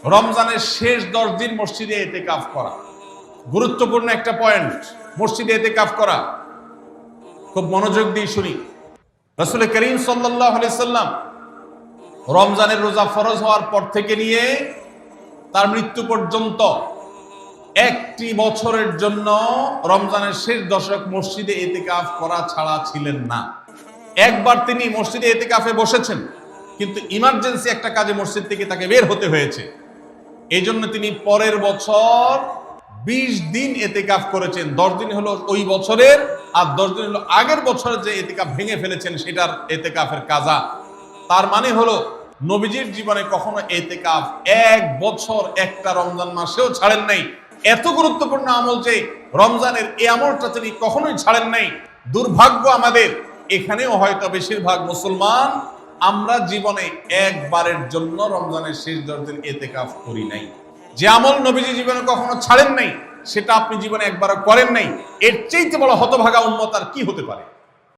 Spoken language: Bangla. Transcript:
রমজানের শেষ 10 দিন মসজিদে ইতিকাফ করা গুরুত্বপূর্ণ একটা পয়েন্ট। মসজিদে ইতিকাফ করা, খুব মনোযোগ দিয়ে শুনি। রাসূল করিম সাল্লাল্লাহু আলাইহি সাল্লাম রমজানের রোজা ফরজ হওয়ার পর থেকে নিয়ে তার মৃত্যু পর্যন্ত একটি বছরের জন্য রমজানের শেষ দশক মসজিদে ইতিকাফ করা ছাড়া ছিলেন না। একবার তিনি মসজিদে ইতিকাফে বসেছেন, কিন্তু ইমার্জেন্সি একটা কাজে মসজিদ থেকে তাকে বের হতে হয়েছে। এই জন্য তিনি পরের বছর 20 দিন ইতিকাফ করেছেন। 10 দিন হলো ওই বছরের, আর 10 দিন হলো আগের বছরে যে ইতিকাফ ভেঙে ফেলেছেন সেটার ইতিকাফের কাজা। তার মানে হলো নবীজির জীবনে কখনো ইতিকাফ 1 বছর একটা রমজান মাসেও ছাড়েন নাই। এত গুরুত্বপূর্ণ আমল যে রমজানের এই আমলটা তিনি কখনোই ছাড়েন নাই। দুর্ভাগ্য আমাদের, এখানেও হয়তো বেশিরভাগ মুসলমান আমরা জীবনে একবারের জন্য রমজানের শেষ 10 দিন ইতিকাফ করি নাই। যে আমল নবীজি জীবনে কখনো ছাড়েন নাই সেটা আপনি জীবনে একবারও করেন নাই। এর চাইতে বড় হতভাগা উম্মত আর কি হতে পারে?